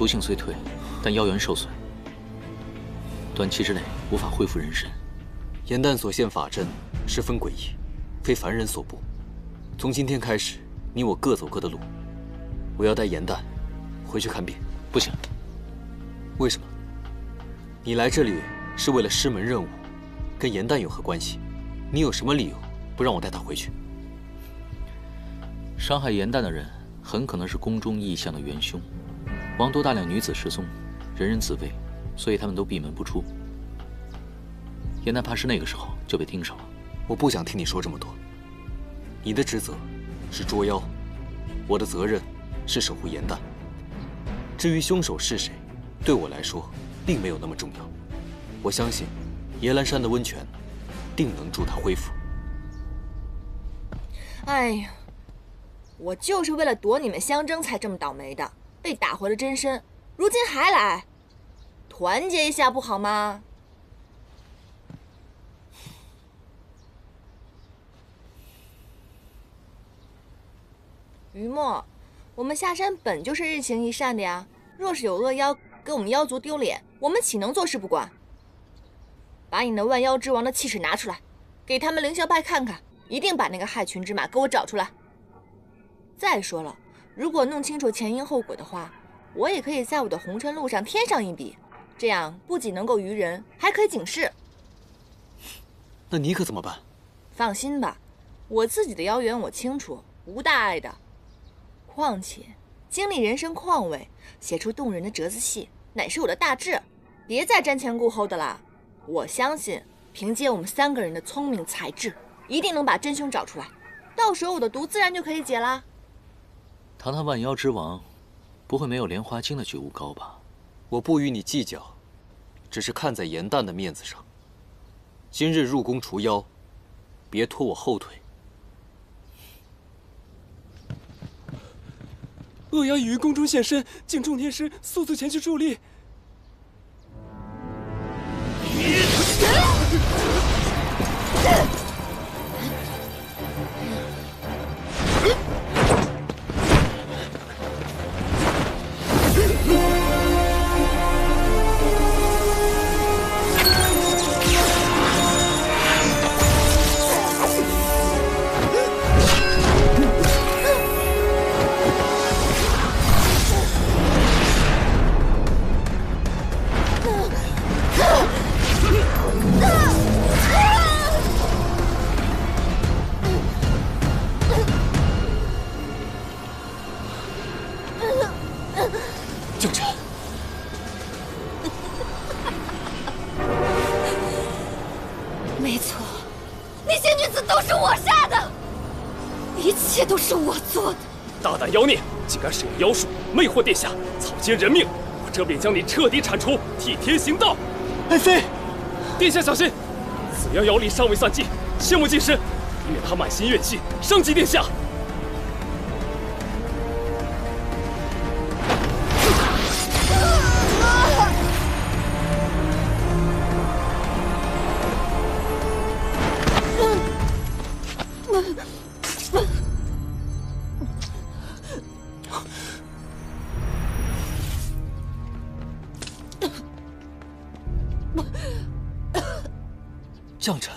毒性虽退，但妖元受损，短期之内无法恢复人身。严旦所现法阵十分诡异，非凡人所布。从今天开始，你我各走各的路。我要带严旦回去看病。不行。为什么？你来这里是为了师门任务，跟严旦有何关系？你有什么理由不让我带他回去？伤害严旦的人很可能是宫中异象的元凶。王都大量女子失踪，人人自危，所以他们都闭门不出。严旦怕是那个时候就被盯上了。我不想听你说这么多。你的职责是捉妖，我的责任是守护严旦。至于凶手是谁，对我来说并没有那么重要。我相信野兰山的温泉定能助他恢复。哎呀，我就是为了躲你们相争才这么倒霉的，被打回了真身，如今还来，团结一下不好吗？于墨，我们下山本就是日行一善的呀，若是有恶妖给我们妖族丢脸，我们岂能坐视不管？把你那万妖之王的气势拿出来，给他们凌霄派看看，一定把那个害群之马给我找出来。再说了，如果弄清楚前因后果的话，我也可以在我的红尘路上添上一笔，这样不仅能够娱人，还可以警示。那你可怎么办？放心吧，我自己的妖缘我清楚，无大碍的。况且经历人生况味，写出动人的折子戏，乃是我的大志。别再瞻前顾后的啦！我相信，凭借我们3个人的聪明才智，一定能把真凶找出来。到时候我的毒自然就可以解啦。堂堂万妖之王，不会没有莲花精的觉悟高吧？我不与你计较，只是看在严旦的面子上。今日入宫除妖，别拖我后腿。恶妖已于宫中现身，敬众天师速速前去助力。将臣，没错，那些女子都是我杀的，一切都是我做的。大胆妖孽，竟敢使用妖术魅惑殿下，草菅人命！我这便将你彻底铲除，替天行道。爱妃，殿下小心，此妖妖力尚未散尽，切莫近身，以免他满心怨气，伤及殿下。将臣，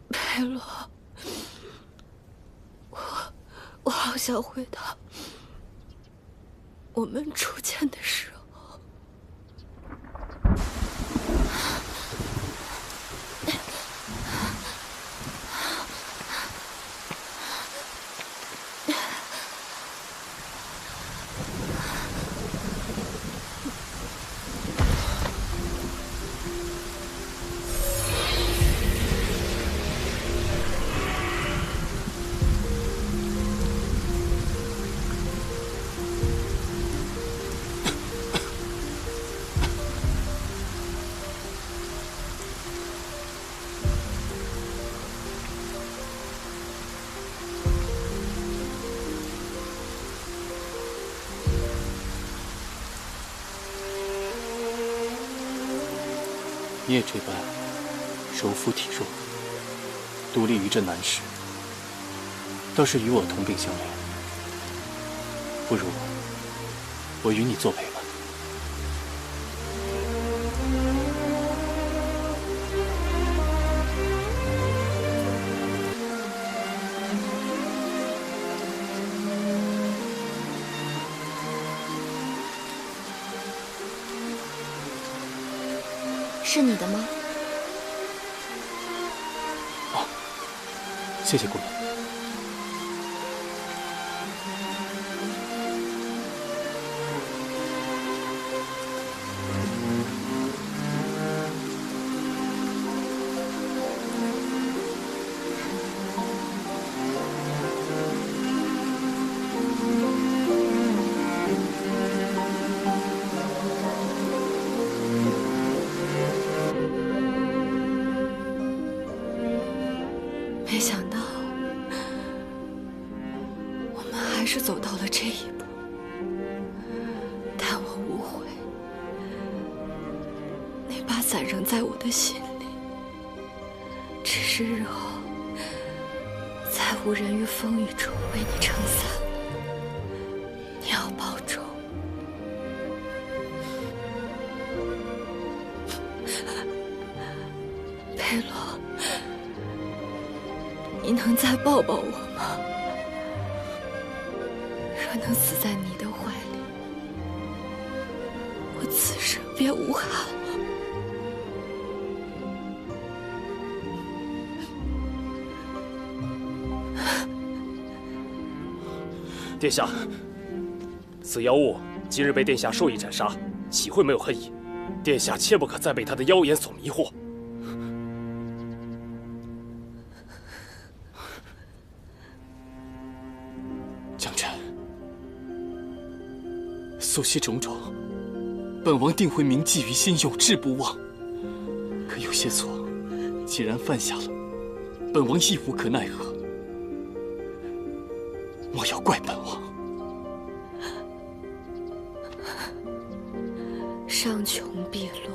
佩洛，我好想回到我们初见的时候。你也这般柔肤体弱，独立于这南市，倒是与我同病相怜。不如我与你作陪吧。是你的吗？哦，谢谢姑娘。没想到，我们还是走到了这一步。但我无悔，那把伞仍在我的心里。只是日后，再无人于风雨中为你撑伞了，你要保重。佩洛。你能再抱抱我吗？若能死在你的怀里，我此生便无憾了。殿下，此妖物今日被殿下授意斩杀，岂会没有恨意？殿下切不可再被他的妖言所迷惑。江辰，所系种种，本王定会铭记于心，永志不忘。可有些错，既然犯下了，本王亦无可奈何。莫要怪本王。上穷碧落，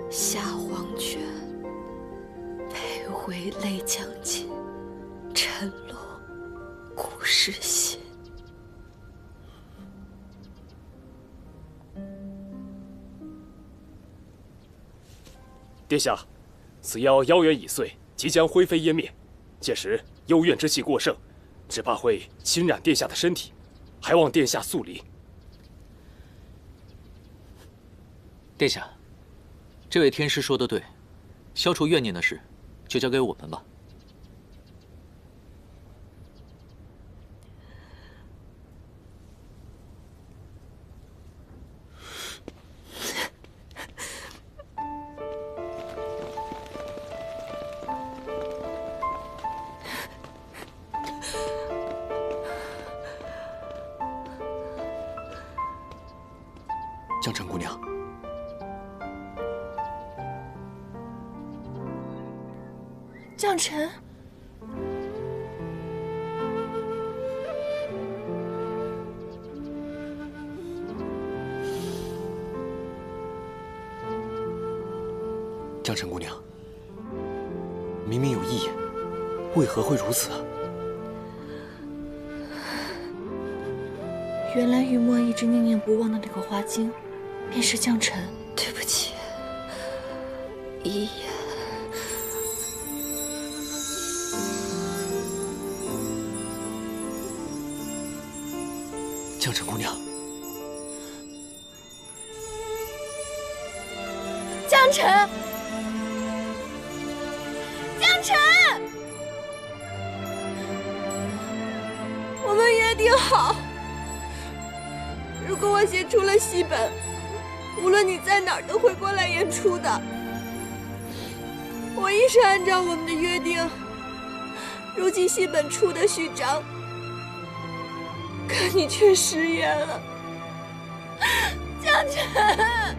下黄泉，佩回泪将尽，沉落故事心。殿下，此妖妖元已碎，即将灰飞烟灭。届时幽怨之气过盛，只怕会侵染殿下的身体，还望殿下速离。殿下，这位天师说得对，消除怨念的事，就交给我们吧。江澄姑娘，江辰，江澄姑娘，明明有异言，为何会如此啊？原来雨墨一直念念不忘的那个花精，便是江辰。对不起，一言。江澄姑娘，江辰，江辰，我们约定好，如果我写出了戏本，无论你在哪儿都会过来演出的。我一直按照我们的约定，如今戏本出的序章，可你却食言了，江辰。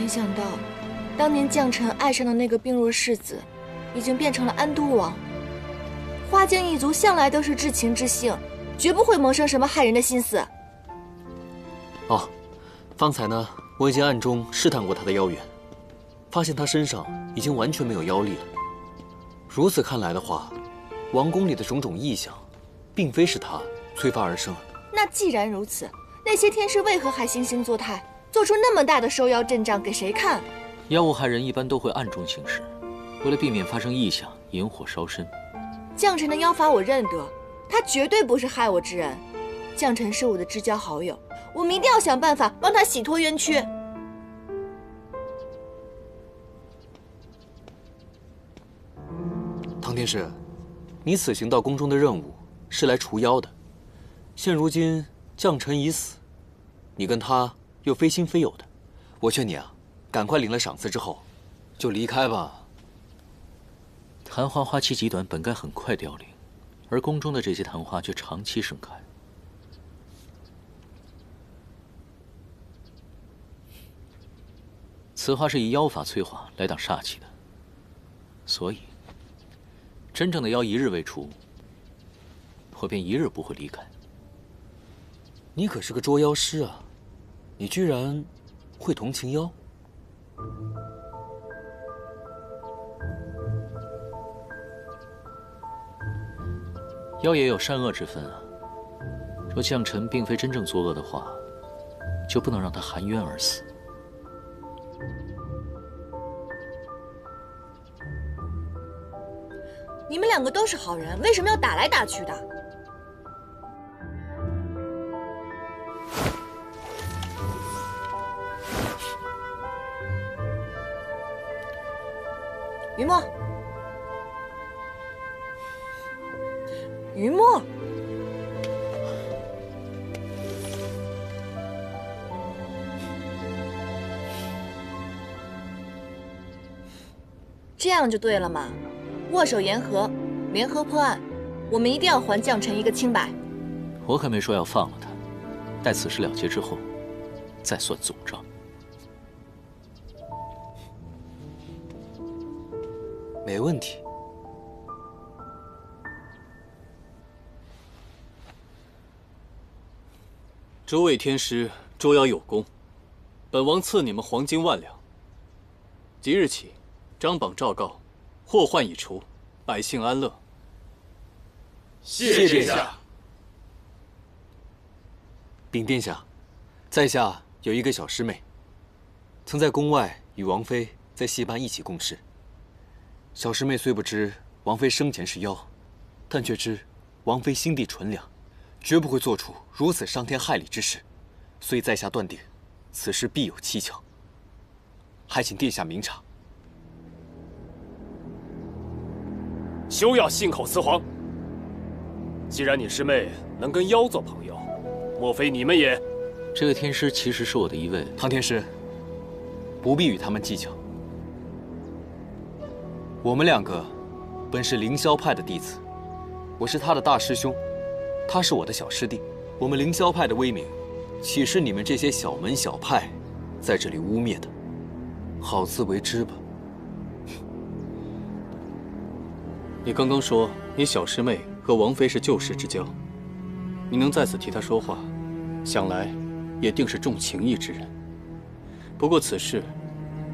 想到，当年将臣爱上的那个病弱世子，已经变成了安都王。花间一族向来都是至情至性，绝不会萌生什么害人的心思。哦，方才呢，我已经暗中试探过他的妖元，发现他身上已经完全没有妖力了。如此看来的话，王宫里的种种异象，并非是他催发而生。那既然如此，那些天师为何还惺惺作态，做出那么大的收妖阵仗给谁看？妖物害人一般都会暗中行事，为了避免发生异象，引火烧身。将臣的妖法我认得，他绝对不是害我之人。将臣是我的至交好友，我们一定要想办法帮他洗脱冤屈。唐天师，你此行到宫中的任务是来除妖的，现如今将臣已死，你跟他又非亲非友的，我劝你啊，赶快领了赏赐之后，就离开吧。昙花花期极短，本该很快凋零，而宫中的这些昙花却长期盛开。此花是以妖法催化来挡煞气的，所以真正的妖一日未除，我便一日不会离开。你可是个捉妖师啊，你居然会同情妖？妖也有善恶之分啊。若将臣并非真正作恶的话，就不能让他含冤而死。你们两个都是好人，为什么要打来打去的？云墨，云墨，这样就对了嘛。握手言和，联合破案，我们一定要还将臣一个清白。我可没说要放了他，待此事了结之后，再算总账。没问题。诸位天师捉妖有功，本王赐你们黄金1万两。即日起，张榜昭告，祸患已除，百姓安乐。谢殿下。禀殿下，在下有一个小师妹，曾在宫外与王妃在戏班一起共事。小师妹虽不知王妃生前是妖，但却知王妃心地纯良，绝不会做出如此伤天害理之事，所以在下断定，此事必有蹊跷，还请殿下明察。休要信口雌黄！既然你师妹能跟妖做朋友，莫非你们也……这位天师其实是我的一位……唐天师，不必与他们计较。我们两个本是凌霄派的弟子，我是他的大师兄，他是我的小师弟。我们凌霄派的威名，岂是你们这些小门小派在这里污蔑的？好自为之吧。你刚刚说你小师妹和王妃是旧时之交，你能在此替她说话，想来也定是重情义之人。不过此事，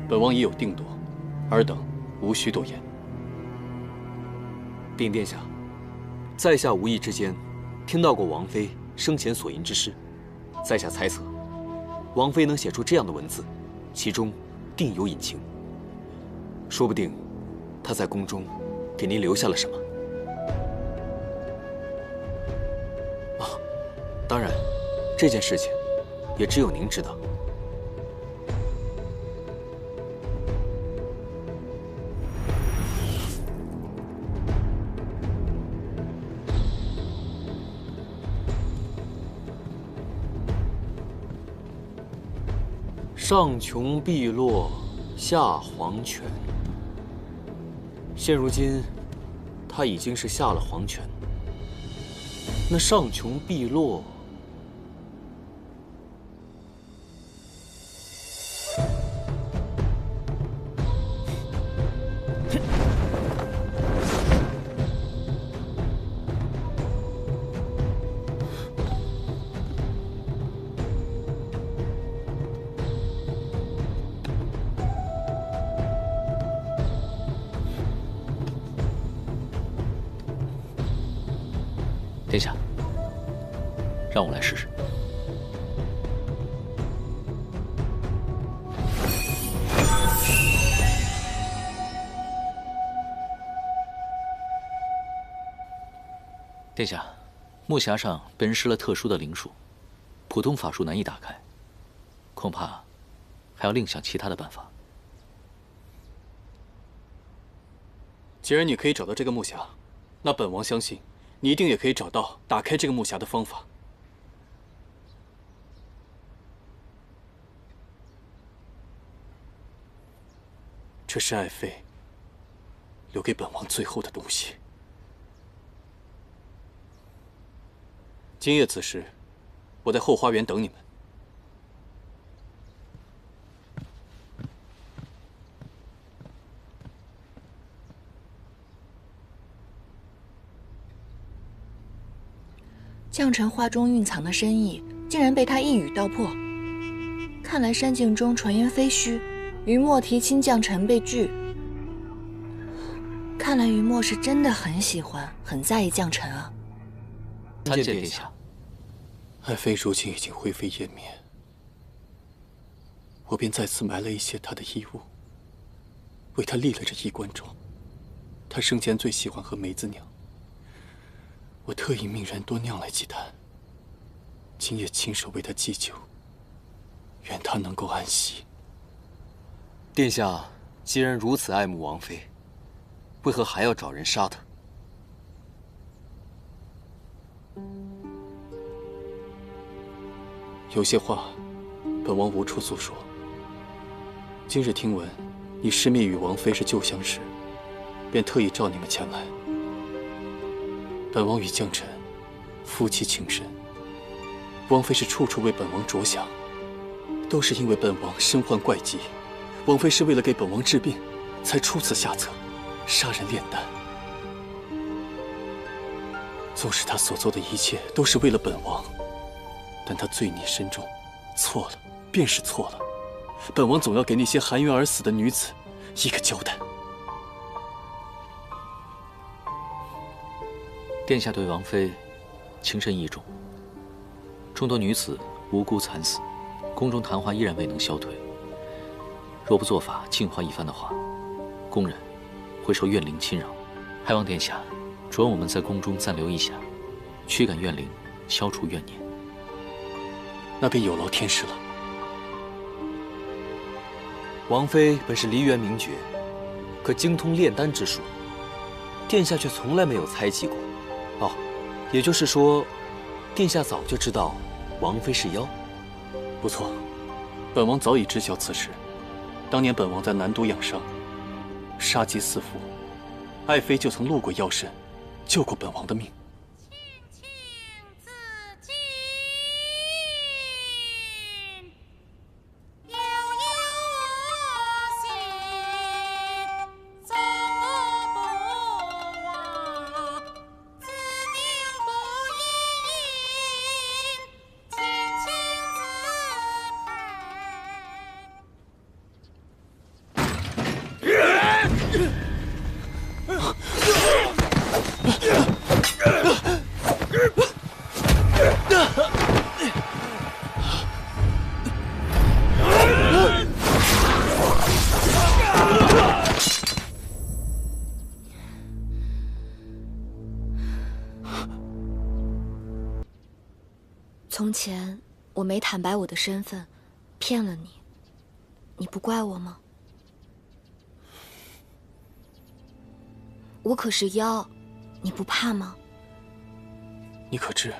本王已有定夺，尔等无需多言。禀殿下，在下无意之间听到过王妃生前所吟之诗，在下猜测，王妃能写出这样的文字，其中定有隐情。说不定，她在宫中给您留下了什么。哦，当然，这件事情也只有您知道。上穷碧落下黄泉。现如今，他已经是下了黄泉。那上穷碧落，殿下，让我来试试。殿下，木匣上被人施了特殊的灵术，普通法术难以打开，恐怕还要另想其他的办法。既然你可以找到这个木匣，那本王相信你一定也可以找到打开这个木匣的方法。这是爱妃留给本王最后的东西。今夜此时，我在后花园等你们。将臣画中蕴藏的深意，竟然被他一语道破。看来山境中传言非虚，于墨提亲将臣被拒。看来于墨是真的很喜欢、很在意将臣啊。参见殿下。爱妃如今已经灰飞烟灭，我便再次埋了一些她的衣物，为她立了这衣冠冢。她生前最喜欢喝梅子酿，我特意命人多酿来几坛，今夜亲手为她祭酒，愿她能够安息。殿下既然如此爱慕王妃，为何还要找人杀她？有些话，本王无处诉说。今日听闻你师妹与王妃是旧相识，便特意召你们前来。本王与将臣夫妻情深，王妃是处处为本王着想，都是因为本王身患怪疾，王妃是为了给本王治病，才出此下策，杀人炼丹。纵使她所做的一切都是为了本王，但她罪孽深重，错了便是错了。本王总要给那些含冤而死的女子一个交代。殿下对王妃情深意重，众多女子无辜惨死，宫中谈话依然未能消退。若不做法净化一番的话，宫人会受怨灵侵扰。还望殿下准我们在宫中暂留一下，驱赶怨灵，消除怨念。那便有劳天师了。王妃本是梨园名角，可精通炼丹之术，殿下却从来没有猜忌过。哦，也就是说，殿下早就知道王妃是妖。不错，本王早已知晓此事。当年本王在南都养伤，杀机四伏，爱妃就曾路过妖身，救过本王的命。从前我没坦白我的身份，骗了你，你不怪我吗？我可是妖，你不怕吗？你可知，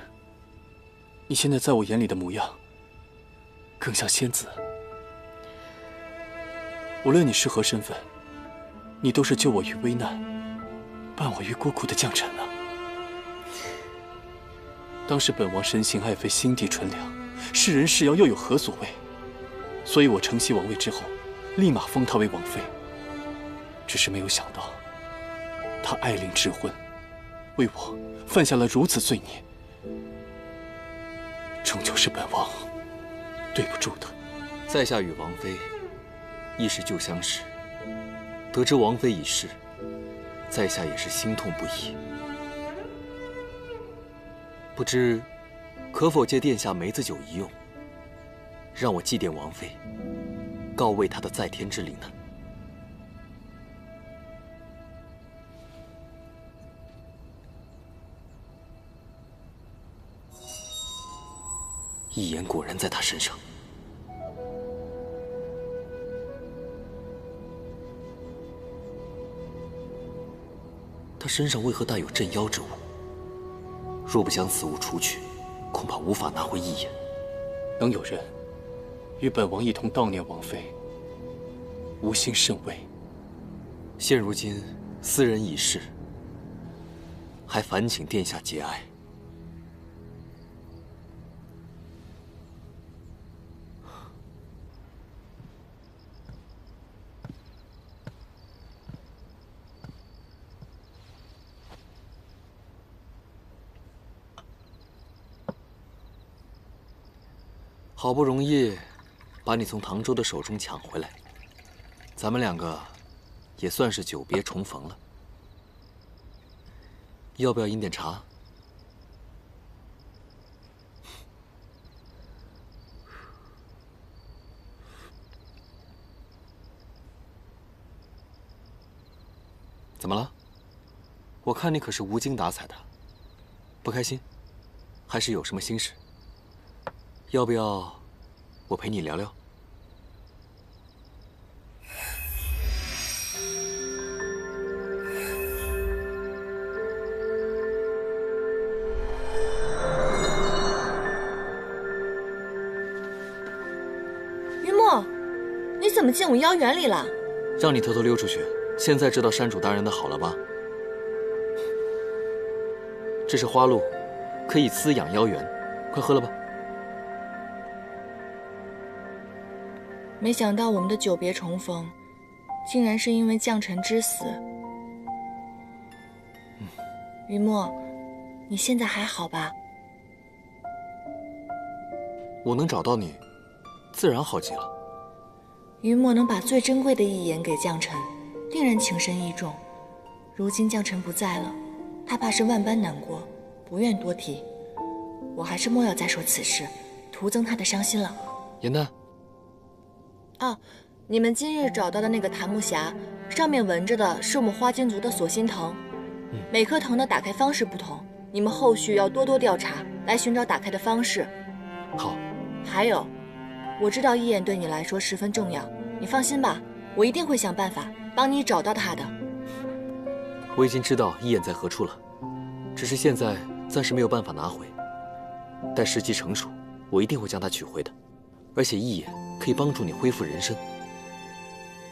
你现在在我眼里的模样，更像仙子。无论你是何身份，你都是救我于危难、伴我于孤苦的将臣啊！当时本王深信爱妃心地纯良，是人是妖又有何所谓？所以我承袭王位之后，立马封她为王妃。只是没有想到，她爱令智昏，为我犯下了如此罪孽。终究是本王对不住她。在下与王妃亦是旧相识，得知王妃已逝，在下也是心痛不已。不知可否借殿下梅子酒一用，让我祭奠王妃，告慰她的在天之灵呢？一眼果然在他身上。他身上为何带有镇妖之物？若不将此物除去，恐怕无法拿回一眼。能有人与本王一同悼念王妃，吾心甚慰。现如今斯人已逝，还烦请殿下节哀。好不容易把你从唐周的手中抢回来，咱们两个也算是久别重逢了。要不要饮点茶？怎么了？我看你可是无精打采的，不开心，还是有什么心事？要不要我陪你聊聊？云墨，你怎么进我妖园里了？让你偷偷溜出去，现在知道山主大人的好了吧？这是花露，可以滋养妖元，快喝了吧。没想到我们的久别重逢，竟然是因为将臣之死。云墨，你现在还好吧？我能找到你，自然好极了。云墨能把最珍贵的一言给将臣，定然情深意重。如今将臣不在了，他怕是万般难过，不愿多提。我还是莫要再说此事，徒增他的伤心了。颜淡。啊，你们今日找到的那个檀木匣，上面纹着的是我们花间族的锁心藤，每颗藤的打开方式不同，你们后续要多多调查，来寻找打开的方式。好。还有，我知道一眼对你来说十分重要，你放心吧，我一定会想办法帮你找到他的。我已经知道一眼在何处了，只是现在暂时没有办法拿回，待时机成熟，我一定会将它取回的。而且一眼可以帮助你恢复人身，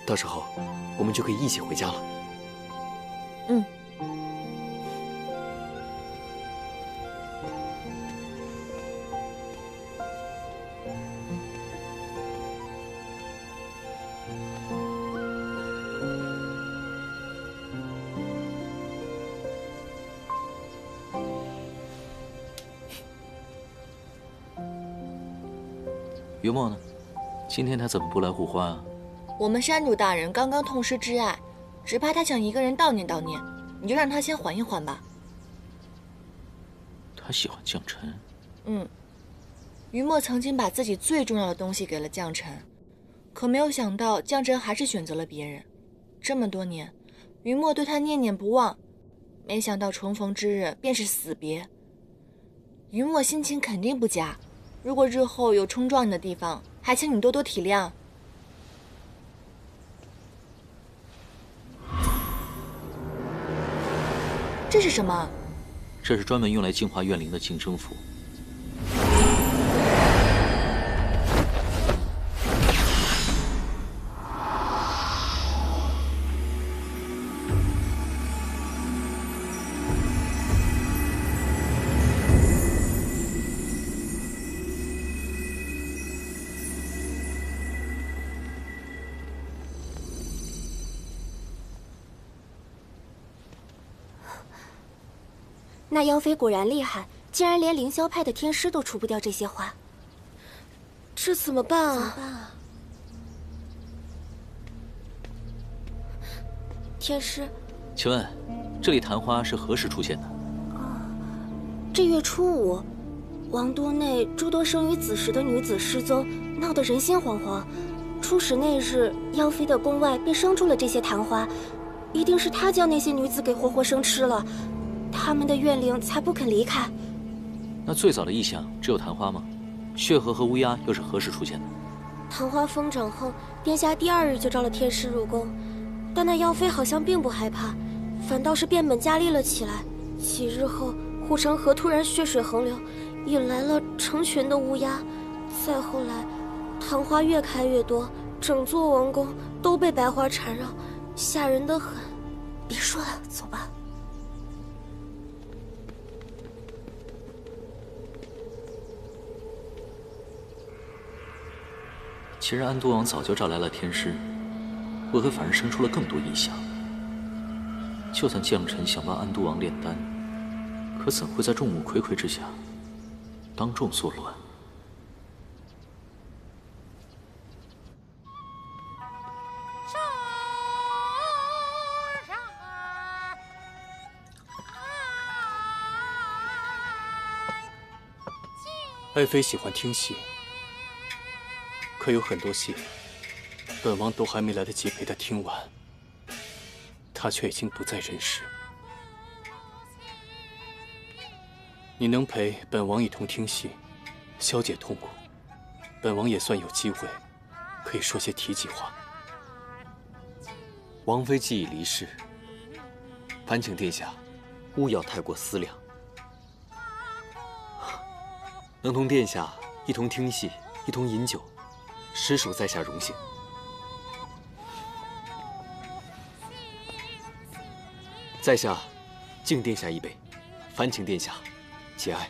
到时候我们就可以一起回家了。嗯。云墨呢？今天他怎么不来护花啊？我们山主大人刚刚痛失挚爱，只怕他想一个人悼念悼念，你就让他先缓一缓吧。他喜欢将臣。云墨曾经把自己最重要的东西给了将臣，可没有想到将臣还是选择了别人。这么多年，云墨对他念念不忘，没想到重逢之日便是死别。云墨心情肯定不佳，如果日后有冲撞你的地方，还请你多多体谅。这是什么？这是专门用来净化怨灵的净身符。那妖妃果然厉害，竟然连凌霄派的天师都除不掉这些花。这怎么办啊？怎么办啊？天师，请问，这里昙花是何时出现的？这月初5，王都内诸多生于子时的女子失踪，闹得人心惶惶。初始那日，妖妃的宫外便生出了这些昙花，一定是她将那些女子给活活生吃了，他们的怨灵才不肯离开。那最早的异象只有昙花吗？血河和乌鸦又是何时出现的？昙花疯长后，殿下第2日就召了天师入宫，但那妖妃好像并不害怕，反倒是变本加厉了起来。几日后，护城河突然血水横流，引来了成群的乌鸦。再后来，昙花越开越多，整座王宫都被白花缠绕，吓人得很。别说了，走吧。既然安都王早就召来了天师，为何反而生出了更多异象？就算将臣想帮安都王炼丹，可怎会在众目睽睽之下当众作乱？爱妃喜欢听戏，可有很多戏，本王都还没来得及陪她听完，她却已经不在人世。你能陪本王一同听戏，消解痛苦，本王也算有机会可以说些体己话。王妃既已离世，烦请殿下勿要太过思量。能同殿下一同听戏，一同饮酒，实属在下荣幸。在下敬殿下一杯，烦请殿下节哀。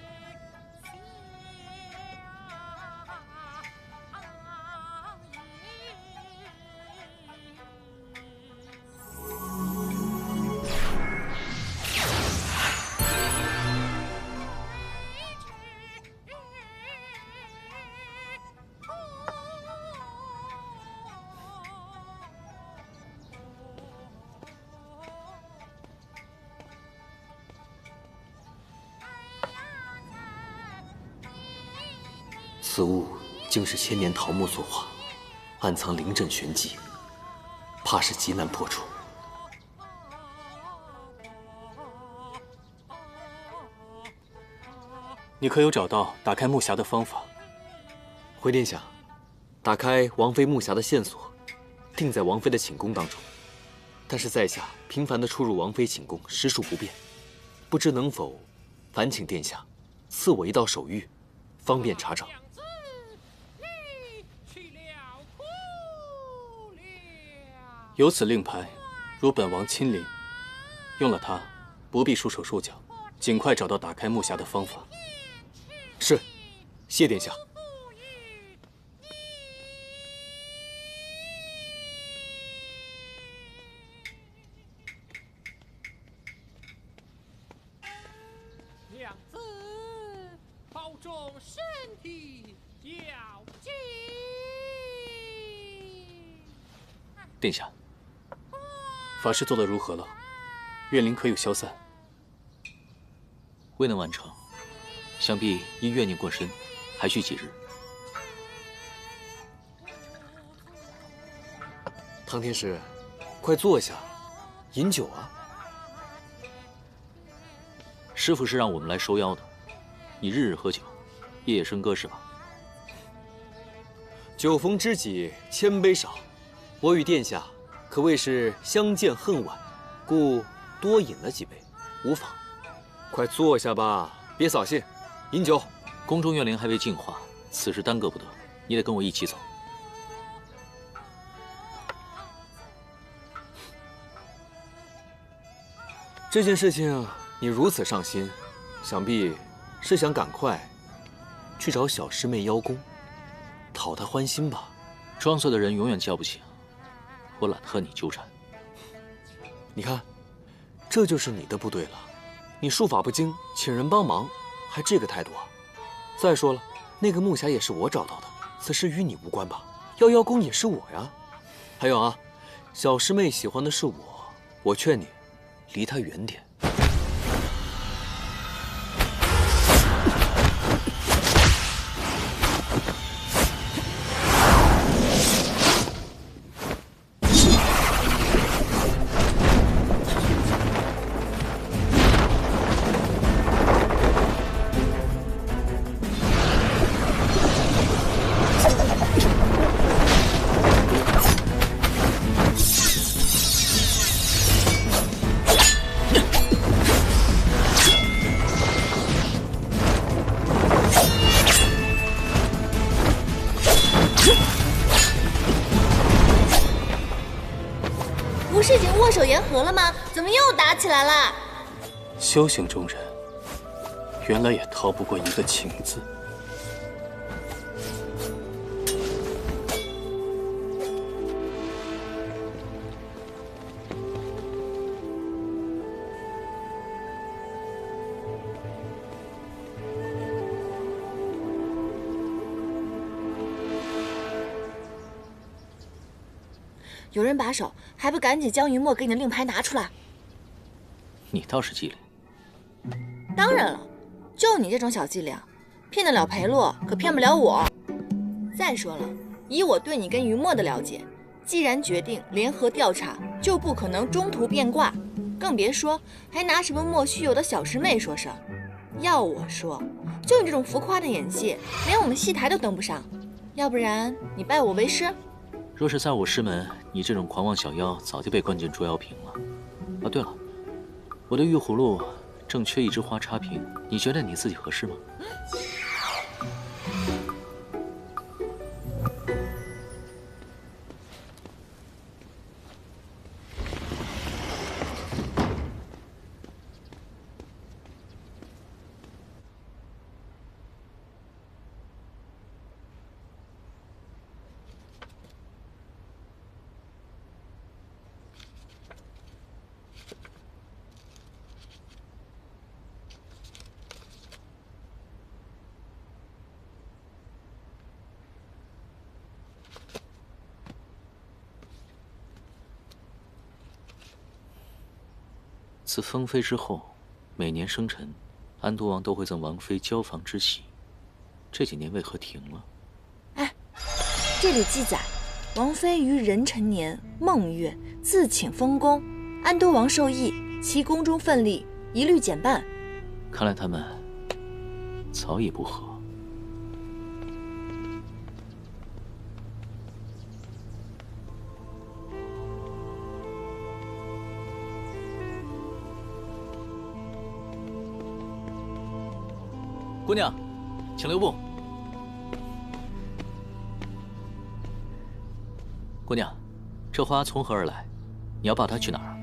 此物竟是千年桃木所化，暗藏灵阵玄机，怕是极难破除。你可有找到打开木匣的方法？回殿下，打开王妃木匣的线索，定在王妃的寝宫当中。但是在下频繁地出入王妃寝宫，实属不便，不知能否烦请殿下赐我一道手谕，方便查找。有此令牌，如本王亲临，用了它，不必束手束脚，尽快找到打开木匣的方法。是，谢殿下。娘子，保重身体，要紧。殿下，法事做得如何了？怨灵可有消散？未能完成，想必因怨念过深，还需几日。唐天师，快坐下，饮酒啊！师傅是让我们来收妖的，你日日喝酒，夜夜笙歌是吧？酒逢知己千杯少，我与殿下可谓是相见恨晚，故多饮了几杯，无妨。快坐下吧，别扫兴，饮酒。宫中怨灵还未净化，此事耽搁不得，你得跟我一起走。这件事情你如此上心，想必是想赶快去找小师妹邀功，讨她欢心吧？装睡的人永远叫不醒，我懒得和你纠缠。你看，这就是你的不对了。你术法不精，请人帮忙，还这个态度啊！再说了，那个木匣也是我找到的，此事与你无关吧？邀功也是我呀。还有啊，小师妹喜欢的是我，我劝你离她远点。言和了吗？怎么又打起来了？修行中人，原来也逃不过一个情字。有人把守，还不赶紧将云墨给你的令牌拿出来？你倒是机灵。当然了，就你这种小伎俩，骗得了裴洛，可骗不了我。再说了，以我对你跟云墨的了解，既然决定联合调查，就不可能中途变卦，更别说还拿什么莫须有的小师妹说事儿。要我说，就你这种浮夸的演技，连我们戏台都登不上。要不然你拜我为师？若是在我师门，你这种狂妄小妖早就被关进捉妖瓶了。啊，对了，我的玉葫芦正缺一枝花插瓶，你觉得你自己合适吗？自封妃之后，每年生辰，安都王都会赠王妃交房之喜。这几年为何停了？哎，这里记载，王妃于壬辰年孟月自请封宫，安都王受益，其宫中份例一律减半。看来他们早已不和。姑娘，请留步。姑娘，这花从何而来？你要抱它去哪儿？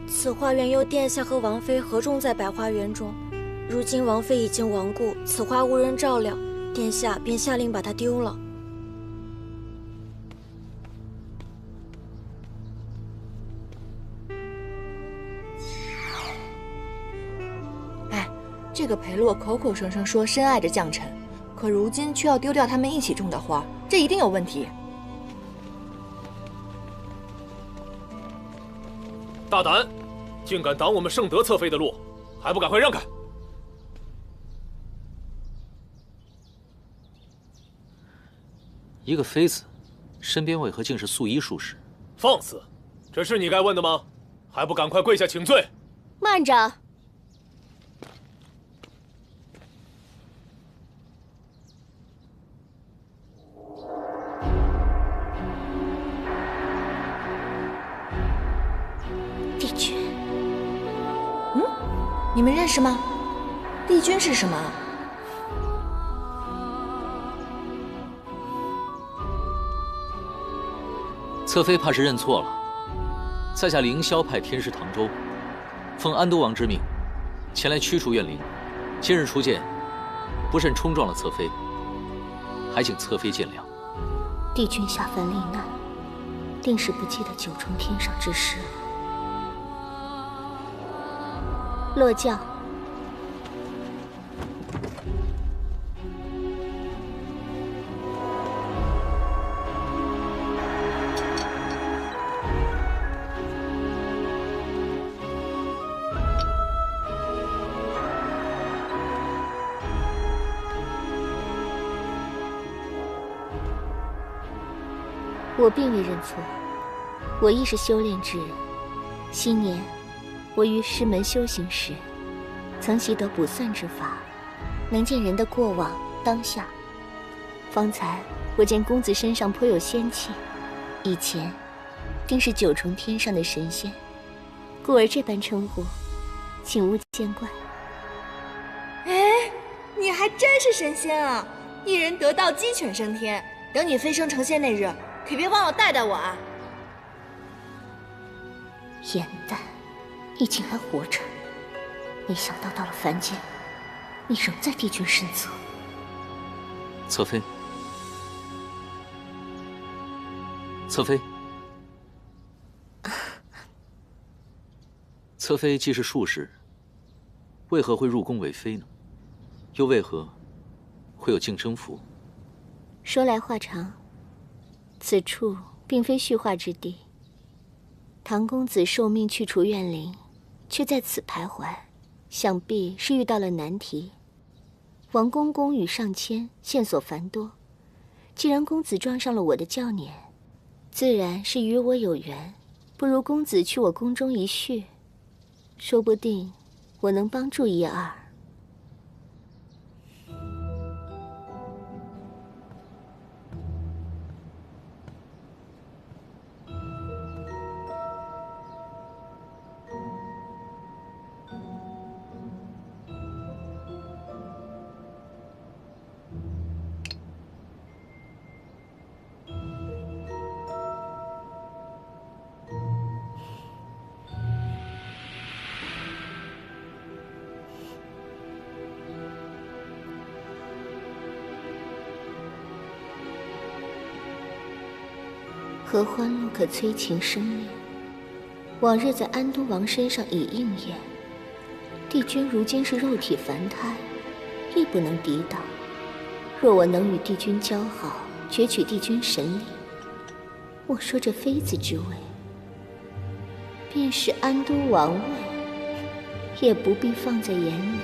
此花原由殿下和王妃合种在百花园中，如今王妃已经亡故，此花无人照料，殿下便下令把它丢了。这个裴洛口口声声说深爱着将臣，可如今却要丢掉他们一起种的花，这一定有问题。大胆，竟敢挡我们圣德侧妃的路，还不赶快让开！一个妃子，身边为何竟是素衣术士？放肆！这是你该问的吗？还不赶快跪下请罪！慢着！帝君，你们认识吗？帝君是什么？侧妃怕是认错了。在下凌霄派天师唐周，奉安都王之命，前来驱除怨灵。今日初见，不慎冲撞了侧妃，还请侧妃见谅。帝君下凡历难，定是不记得九重天上之事。落轿。我并未认错，我亦是修炼之人。昔年，我于师门修行时，曾习得卜算之法，能见人的过往当下。方才我见公子身上颇有仙气，以前定是九重天上的神仙，故而这般称呼，请勿见怪。哎，你还真是神仙啊！一人得道，鸡犬升天。等你飞升成仙那日，可别忘了带带我啊！颜淡。你竟然活着，没想到到了凡间，你仍在帝君身侧。侧妃，侧妃，侧妃既是术士，为何会入宫为妃呢？又为何会有净身符？说来话长，此处并非叙话之地。唐公子受命去除怨灵，却在此徘徊，想必是遇到了难题。王公公语尚谦，线索繁多。既然公子撞上了我的教辇，自然是与我有缘。不如公子去我宫中一叙，说不定我能帮助一二。合欢露可催情生恋，往日在安都王身上已应验。帝君如今是肉体凡胎，亦不能抵挡。若我能与帝君交好，攫取帝君神力，我说这妃子之位，便是安都王位，也不必放在眼里。